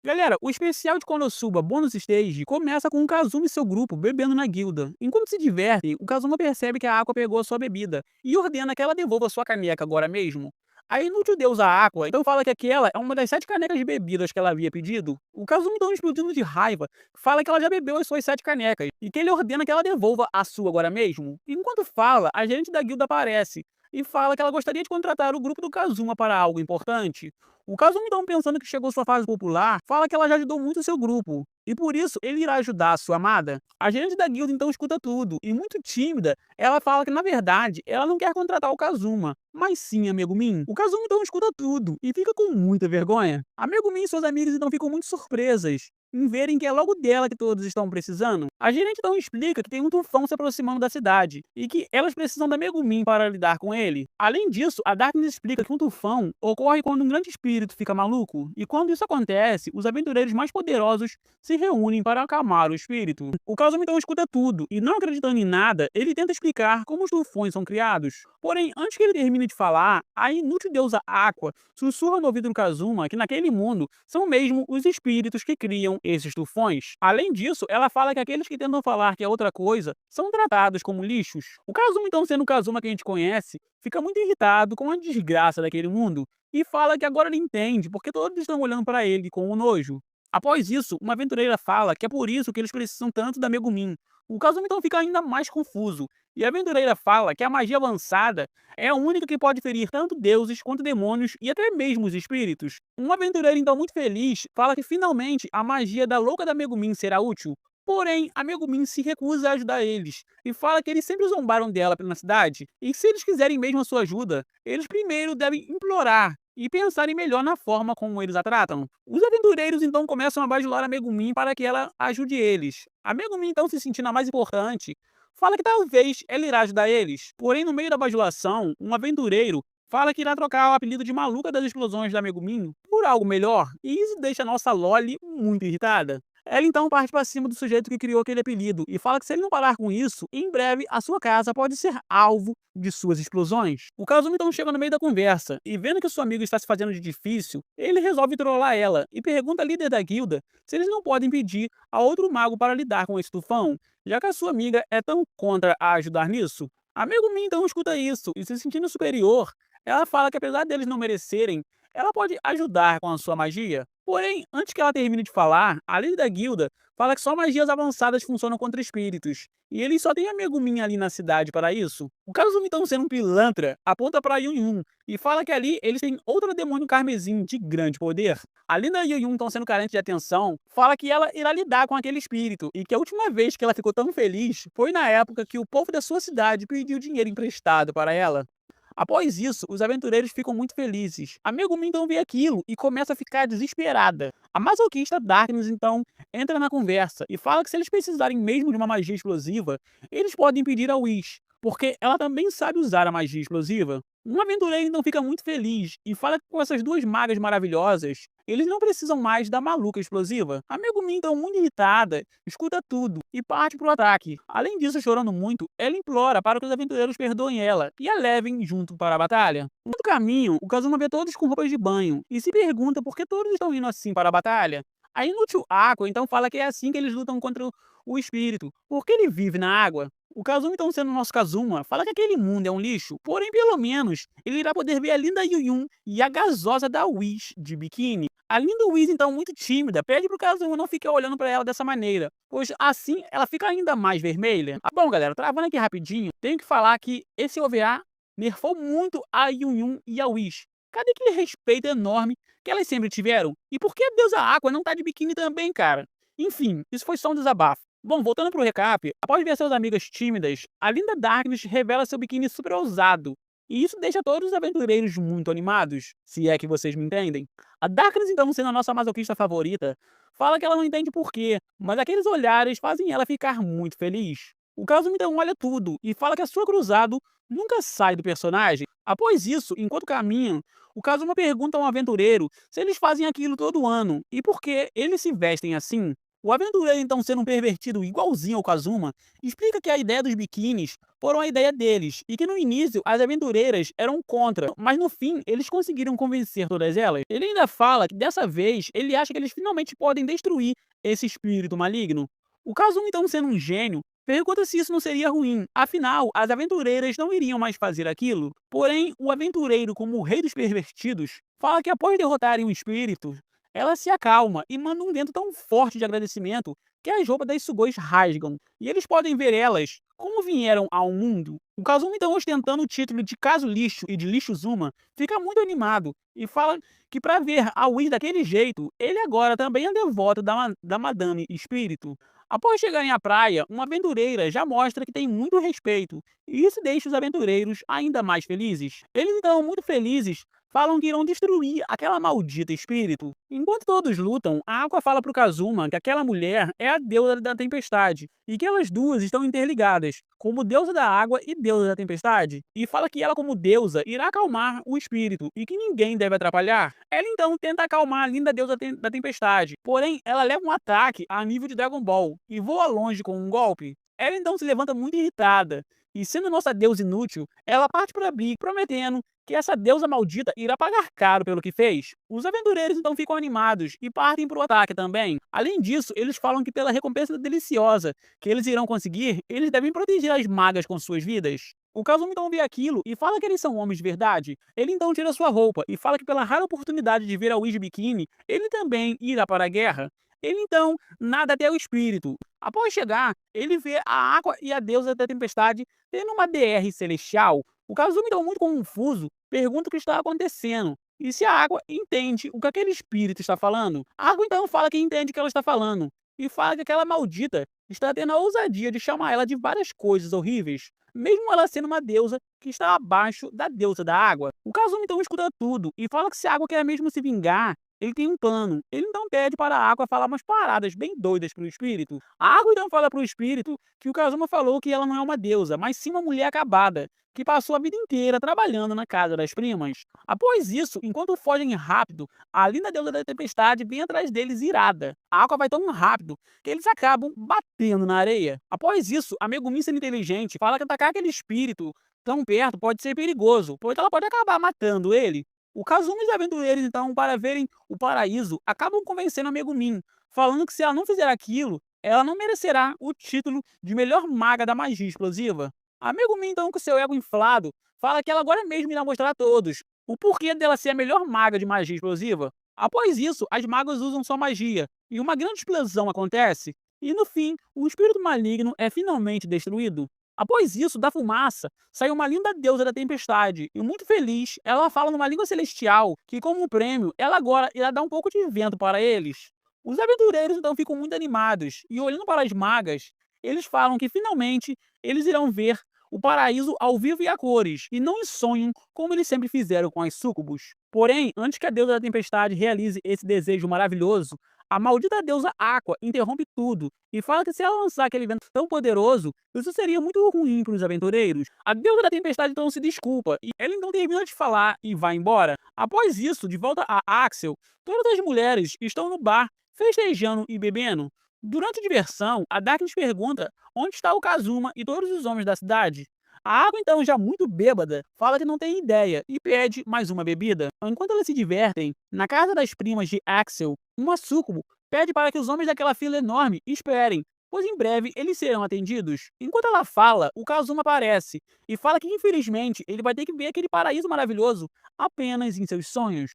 Galera, o especial de Konosuba Bônus Stage começa com o Kazuma e seu grupo bebendo na guilda. Enquanto se divertem, o Kazuma percebe que a Aqua pegou a sua bebida e ordena que ela devolva sua caneca agora mesmo. A inútil deusa Aqua então fala que aquela é uma das 7 canecas de bebidas que ela havia pedido. O Kazuma então explodindo de raiva, fala que ela já bebeu as suas 7 canecas e que ele ordena que ela devolva a sua agora mesmo. Enquanto fala, a gerente da guilda aparece e fala que ela gostaria de contratar o grupo do Kazuma para algo importante. O Kazuma, então, pensando que chegou sua fase popular, fala que ela já ajudou muito seu grupo, e por isso ele irá ajudar a sua amada. A gerente da guilda então escuta tudo, e muito tímida, ela fala que na verdade ela não quer contratar o Kazuma, mas sim a Megumin. O Kazuma então escuta tudo, e fica com muita vergonha. A Megumin e suas amigas então ficam muito surpresas em verem que é logo dela que todos estão precisando. A gerente então explica que tem um tufão se aproximando da cidade e que elas precisam da Megumin para lidar com ele. Além disso, a Darkness explica que um tufão ocorre quando um grande espírito fica maluco, e quando isso acontece, os aventureiros mais poderosos se reúnem para acalmar o espírito. O Kazuma então escuta tudo, e não acreditando em nada, ele tenta explicar como os tufões são criados. Porém, antes que ele termine de falar, a inútil deusa Aqua sussurra no ouvido do Kazuma que naquele mundo são mesmo os espíritos que criam esses tufões. Além disso, ela fala que aqueles que tentam falar que é outra coisa são tratados como lixos. O Kazuma, então, sendo o Kazuma que a gente conhece, fica muito irritado com a desgraça daquele mundo e fala que agora ele entende porque todos estão olhando para ele com o nojo. Após isso, uma aventureira fala que é por isso que eles precisam tanto da Megumin. O Kazuma então fica ainda mais confuso, e a aventureira fala que a magia avançada é a única que pode ferir tanto deuses quanto demônios e até mesmo os espíritos. Um aventureiro então muito feliz fala que finalmente a magia da louca da Megumin será útil. Porém, a Megumin se recusa a ajudar eles e fala que eles sempre zombaram dela na cidade e que se eles quiserem mesmo a sua ajuda, eles primeiro devem implorar e pensarem melhor na forma como eles a tratam. Os aventureiros então começam a bajular a Megumin para que ela ajude eles. A Megumin então, se sentindo a mais importante, fala que talvez ela irá ajudar eles. Porém, no meio da bajulação, um aventureiro fala que irá trocar o apelido de Maluca das Explosões da Megumin por algo melhor, e isso deixa a nossa Loli muito irritada. Ela então parte para cima do sujeito que criou aquele apelido e fala que se ele não parar com isso, em breve a sua casa pode ser alvo de suas explosões. O Kazuma então chega no meio da conversa e vendo que sua amiga está se fazendo de difícil, ele resolve trollar ela e pergunta ao líder da guilda se eles não podem pedir a outro mago para lidar com esse tufão, já que a sua amiga é tão contra a ajudar nisso. A Megumin então escuta isso e se sentindo superior, ela fala que apesar deles não merecerem, ela pode ajudar com a sua magia. Porém, antes que ela termine de falar, a líder da guilda fala que só magias avançadas funcionam contra espíritos, e eles só têm a Megumin ali na cidade para isso. O Kazuma, então, sendo um pilantra, aponta para Yun Yun e fala que ali eles têm outro demônio carmesim de grande poder. A linda Yun Yun, então, sendo carente de atenção, fala que ela irá lidar com aquele espírito e que a última vez que ela ficou tão feliz foi na época que o povo da sua cidade pediu dinheiro emprestado para ela. Após isso, os aventureiros ficam muito felizes. A Megumin então vê aquilo e começa a ficar desesperada. A masoquista Darkness então entra na conversa e fala que se eles precisarem mesmo de uma magia explosiva, eles podem pedir a Wish, porque ela também sabe usar a magia explosiva. Um aventureiro então fica muito feliz e fala que com essas duas magas maravilhosas, eles não precisam mais da maluca explosiva. A Megumin, então muito irritada, escuta tudo e parte pro ataque. Além disso, chorando muito, ela implora para que os aventureiros perdoem ela e a levem junto para a batalha. No caminho, o Kazuma vê todos com roupas de banho e se pergunta por que todos estão indo assim para a batalha. A inútil Aqua então fala que é assim que eles lutam contra o espírito, porque ele vive na água. O Kazuma, então, sendo o nosso Kazuma, fala que aquele mundo é um lixo, porém, pelo menos, ele irá poder ver a linda Yuyun e a gasosa da Wish de biquíni. A linda Wish, então, muito tímida, pede pro Kazuma não ficar olhando pra ela dessa maneira, pois assim ela fica ainda mais vermelha. Bom, galera, travando aqui rapidinho, tenho que falar que esse OVA nerfou muito a Yuyun e a Wish. Cadê aquele respeito enorme que elas sempre tiveram? E por que a deusa Aqua não tá de biquíni também, cara? Enfim, isso foi só um desabafo. Bom, voltando pro recap, após ver suas amigas tímidas, a linda Darkness revela seu biquíni super ousado. E isso deixa todos os aventureiros muito animados, se é que vocês me entendem. A Darkness, então, sendo a nossa masoquista favorita, fala que ela não entende porquê, mas aqueles olhares fazem ela ficar muito feliz. O Kazuma então olha tudo e fala que a sua cruzado nunca sai do personagem. Após isso, enquanto caminham, o Kazuma pergunta a um aventureiro se eles fazem aquilo todo ano e por que eles se vestem assim. O aventureiro, então, sendo um pervertido igualzinho ao Kazuma, explica que a ideia dos biquínis foram a ideia deles e que no início as aventureiras eram contra, mas no fim eles conseguiram convencer todas elas. Ele ainda fala que dessa vez ele acha que eles finalmente podem destruir esse espírito maligno. O Kazuma, então, sendo um gênio, pergunta se isso não seria ruim, afinal as aventureiras não iriam mais fazer aquilo. Porém, o aventureiro, como o rei dos pervertidos, fala que após derrotarem o espírito, ela se acalma e manda um vento tão forte de agradecimento que as roupas das Sugoi rasgam, e eles podem ver elas como vieram ao mundo. O Kazuma, então, ostentando o título de Caso Lixo e de Lixo Zuma, fica muito animado e fala que para ver a Wii daquele jeito, ele agora também é devoto da Madame Espírito. Após chegarem à praia, uma aventureira já mostra que tem muito respeito, e isso deixa os aventureiros ainda mais felizes. Eles, então, muito felizes, falam que irão destruir aquela maldita espírito. Enquanto todos lutam, a Aqua fala pro Kazuma que aquela mulher é a deusa da tempestade e que elas duas estão interligadas, como deusa da água e deusa da tempestade, e fala que ela, como deusa, irá acalmar o espírito e que ninguém deve atrapalhar. Ela então tenta acalmar a linda deusa da tempestade, porém ela leva um ataque a nível de Dragon Ball e voa longe com um golpe. Ela então se levanta muito irritada, e sendo nossa deusa inútil, ela parte para a briga, prometendo que essa deusa maldita irá pagar caro pelo que fez. Os aventureiros então ficam animados e partem para o ataque também. Além disso, eles falam que pela recompensa deliciosa que eles irão conseguir, eles devem proteger as magas com suas vidas. O Kazuma então vê aquilo e fala que eles são homens de verdade. Ele então tira sua roupa e fala que pela rara oportunidade de ver a Wii de biquíni, ele também irá para a guerra. Ele então nada até o espírito. Após chegar, ele vê a água e a deusa da tempestade tendo uma DR celestial. O Kazuma, então, muito confuso, pergunta o que está acontecendo e se a água entende o que aquele espírito está falando. A água então fala que entende o que ela está falando e fala que aquela maldita está tendo a ousadia de chamar ela de várias coisas horríveis, mesmo ela sendo uma deusa que está abaixo da deusa da água. O Kazuma então escuta tudo e fala que se a água quer mesmo se vingar, ele tem um plano. Ele então pede para a água falar umas paradas bem doidas para o espírito. A água então fala para o espírito que o Kazuma falou que ela não é uma deusa, mas sim uma mulher acabada, que passou a vida inteira trabalhando na casa das primas. Após isso, enquanto fogem rápido, a linda deusa da tempestade vem atrás deles irada. A água vai tão rápido que eles acabam batendo na areia. Após isso, a Megumin, sendo inteligente, fala que atacar aquele espírito tão perto pode ser perigoso, pois ela pode acabar matando ele. O Kazuma e os aventureiros, então, para verem o paraíso, acabam convencendo a Megumin, falando que se ela não fizer aquilo, ela não merecerá o título de melhor maga da magia explosiva. A Megumin, então, com seu ego inflado, fala que ela agora mesmo irá mostrar a todos o porquê dela ser a melhor maga de magia explosiva. Após isso, as magas usam sua magia, e uma grande explosão acontece, e no fim, o espírito maligno é finalmente destruído. Após isso, da fumaça, sai uma linda deusa da tempestade, e muito feliz, ela fala numa língua celestial que, como prêmio, ela agora irá dar um pouco de vento para eles. Os aventureiros então ficam muito animados, e olhando para as magas, eles falam que finalmente eles irão ver o paraíso ao vivo e a cores, e não em sonho como eles sempre fizeram com as súcubos. Porém, antes que a deusa da tempestade realize esse desejo maravilhoso, a maldita deusa Aqua interrompe tudo e fala que se ela lançar aquele vento tão poderoso, isso seria muito ruim para os aventureiros. A deusa da tempestade então se desculpa e ela então termina de falar e vai embora. Após isso, de volta a Axel, todas as mulheres estão no bar festejando e bebendo. Durante a diversão, a Darkness pergunta onde está o Kazuma e todos os homens da cidade. A água, então, já muito bêbada, fala que não tem ideia e pede mais uma bebida. Enquanto elas se divertem, na casa das primas de Axel, uma súcubo pede para que os homens daquela fila enorme esperem, pois em breve eles serão atendidos. Enquanto ela fala, o Kazuma aparece e fala que infelizmente ele vai ter que ver aquele paraíso maravilhoso apenas em seus sonhos.